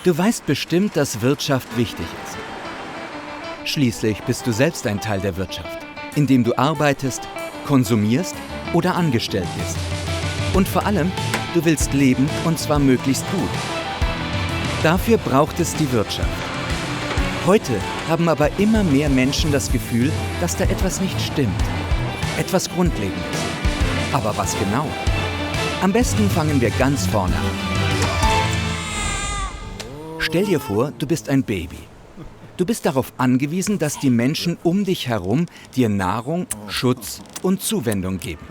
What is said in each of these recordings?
Du weißt bestimmt, dass Wirtschaft wichtig ist. Schließlich bist du selbst ein Teil der Wirtschaft, indem du arbeitest, konsumierst oder angestellt bist. Und vor allem, du willst leben und zwar möglichst gut. Dafür braucht es die Wirtschaft. Heute haben aber immer mehr Menschen das Gefühl, dass da etwas nicht stimmt. Etwas Grundlegendes. Aber was genau? Am besten fangen wir ganz vorne an. Stell dir vor, du bist ein Baby. Du bist darauf angewiesen, dass die Menschen um dich herum dir Nahrung, Schutz und Zuwendung geben.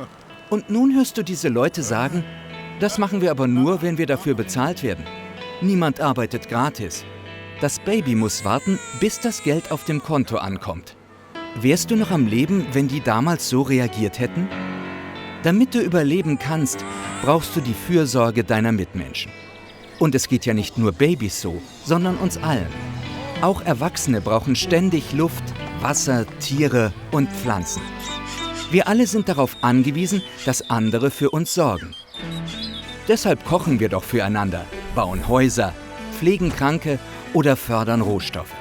Und nun hörst du diese Leute sagen, das machen wir aber nur, wenn wir dafür bezahlt werden. Niemand arbeitet gratis. Das Baby muss warten, bis das Geld auf dem Konto ankommt. Wärst du noch am Leben, wenn die damals so reagiert hätten? Damit du überleben kannst, brauchst du die Fürsorge deiner Mitmenschen. Und es geht ja nicht nur Babys so, sondern uns allen. Auch Erwachsene brauchen ständig Luft, Wasser, Tiere und Pflanzen. Wir alle sind darauf angewiesen, dass andere für uns sorgen. Deshalb kochen wir doch füreinander, bauen Häuser, pflegen Kranke oder fördern Rohstoffe.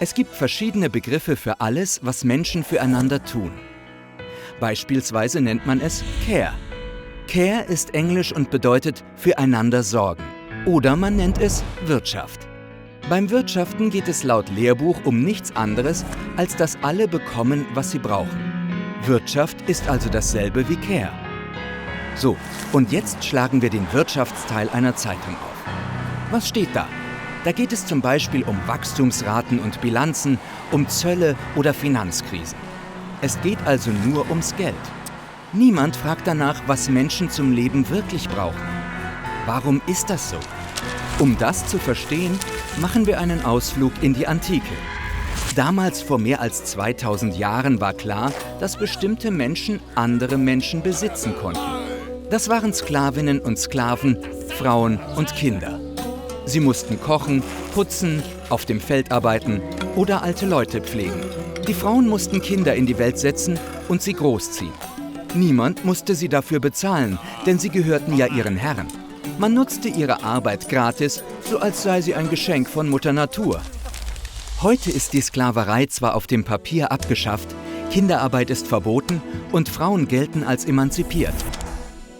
Es gibt verschiedene Begriffe für alles, was Menschen füreinander tun. Beispielsweise nennt man es Care. Care ist Englisch und bedeutet füreinander sorgen. Oder man nennt es Wirtschaft. Beim Wirtschaften geht es laut Lehrbuch um nichts anderes, als dass alle bekommen, was sie brauchen. Wirtschaft ist also dasselbe wie Care. So, und jetzt schlagen wir den Wirtschaftsteil einer Zeitung auf. Was steht da? Da geht es zum Beispiel um Wachstumsraten und Bilanzen, um Zölle oder Finanzkrisen. Es geht also nur ums Geld. Niemand fragt danach, was Menschen zum Leben wirklich brauchen. Warum ist das so? Um das zu verstehen, machen wir einen Ausflug in die Antike. Damals vor mehr als 2000 Jahren war klar, dass bestimmte Menschen andere Menschen besitzen konnten. Das waren Sklavinnen und Sklaven, Frauen und Kinder. Sie mussten kochen, putzen, auf dem Feld arbeiten oder alte Leute pflegen. Die Frauen mussten Kinder in die Welt setzen und sie großziehen. Niemand musste sie dafür bezahlen, denn sie gehörten ja ihren Herren. Man nutzte ihre Arbeit gratis, so als sei sie ein Geschenk von Mutter Natur. Heute ist die Sklaverei zwar auf dem Papier abgeschafft, Kinderarbeit ist verboten und Frauen gelten als emanzipiert.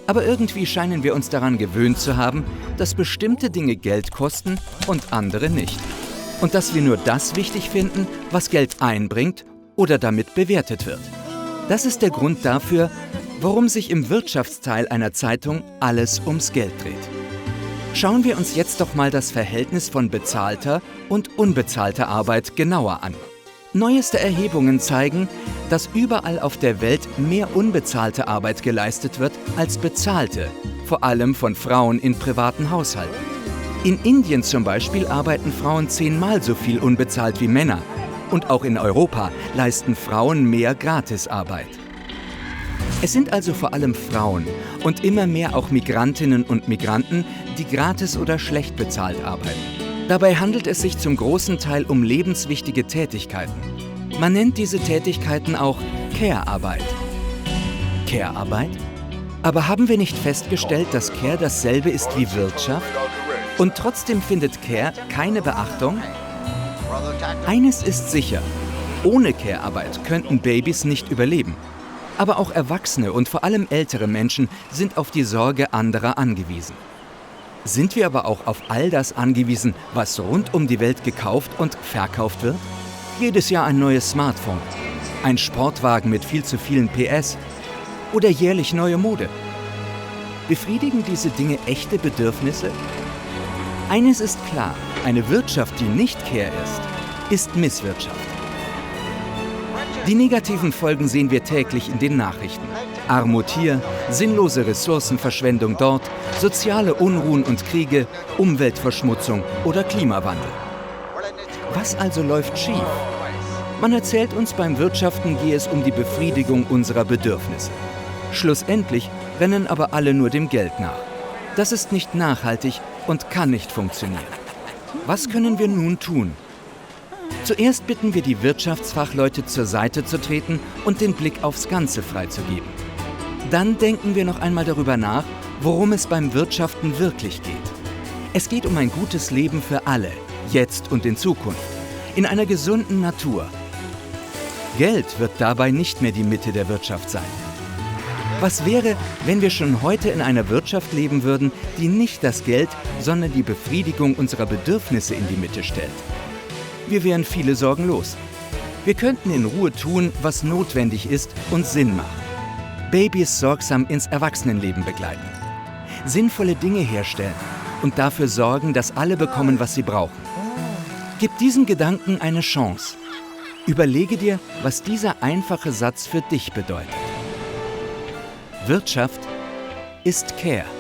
Aber irgendwie scheinen wir uns daran gewöhnt zu haben, dass bestimmte Dinge Geld kosten und andere nicht. Und dass wir nur das wichtig finden, was Geld einbringt oder damit bewertet wird. Das ist der Grund dafür, warum sich im Wirtschaftsteil einer Zeitung alles ums Geld dreht. Schauen wir uns jetzt doch mal das Verhältnis von bezahlter und unbezahlter Arbeit genauer an. Neueste Erhebungen zeigen, dass überall auf der Welt mehr unbezahlte Arbeit geleistet wird als bezahlte, vor allem von Frauen in privaten Haushalten. In Indien zum Beispiel arbeiten Frauen 10-mal so viel unbezahlt wie Männer. Und auch in Europa leisten Frauen mehr Gratisarbeit. Es sind also vor allem Frauen und immer mehr auch Migrantinnen und Migranten, die gratis oder schlecht bezahlt arbeiten. Dabei handelt es sich zum großen Teil um lebenswichtige Tätigkeiten. Man nennt diese Tätigkeiten auch Care-Arbeit. Care-Arbeit? Aber haben wir nicht festgestellt, dass Care dasselbe ist wie Wirtschaft? Und trotzdem findet Care keine Beachtung? Eines ist sicher, ohne Care-Arbeit könnten Babys nicht überleben. Aber auch Erwachsene und vor allem ältere Menschen sind auf die Sorge anderer angewiesen. Sind wir aber auch auf all das angewiesen, was rund um die Welt gekauft und verkauft wird? Jedes Jahr ein neues Smartphone, ein Sportwagen mit viel zu vielen PS oder jährlich neue Mode. Befriedigen diese Dinge echte Bedürfnisse? Eines ist klar, eine Wirtschaft, die nicht Care ist Misswirtschaft. Die negativen Folgen sehen wir täglich in den Nachrichten. Armut hier, sinnlose Ressourcenverschwendung dort, soziale Unruhen und Kriege, Umweltverschmutzung oder Klimawandel. Was also läuft schief? Man erzählt uns, beim Wirtschaften gehe es um die Befriedigung unserer Bedürfnisse. Schlussendlich rennen aber alle nur dem Geld nach. Das ist nicht nachhaltig und kann nicht funktionieren. Was können wir nun tun? Zuerst bitten wir die Wirtschaftsfachleute, zur Seite zu treten und den Blick aufs Ganze freizugeben. Dann denken wir noch einmal darüber nach, worum es beim Wirtschaften wirklich geht. Es geht um ein gutes Leben für alle, jetzt und in Zukunft, in einer gesunden Natur. Geld wird dabei nicht mehr die Mitte der Wirtschaft sein. Was wäre, wenn wir schon heute in einer Wirtschaft leben würden, die nicht das Geld, sondern die Befriedigung unserer Bedürfnisse in die Mitte stellt? Wir wären viele Sorgen los. Wir könnten in Ruhe tun, was notwendig ist und Sinn machen. Babys sorgsam ins Erwachsenenleben begleiten. Sinnvolle Dinge herstellen und dafür sorgen, dass alle bekommen, was sie brauchen. Gib diesen Gedanken eine Chance. Überlege dir, was dieser einfache Satz für dich bedeutet. Wirtschaft ist Care.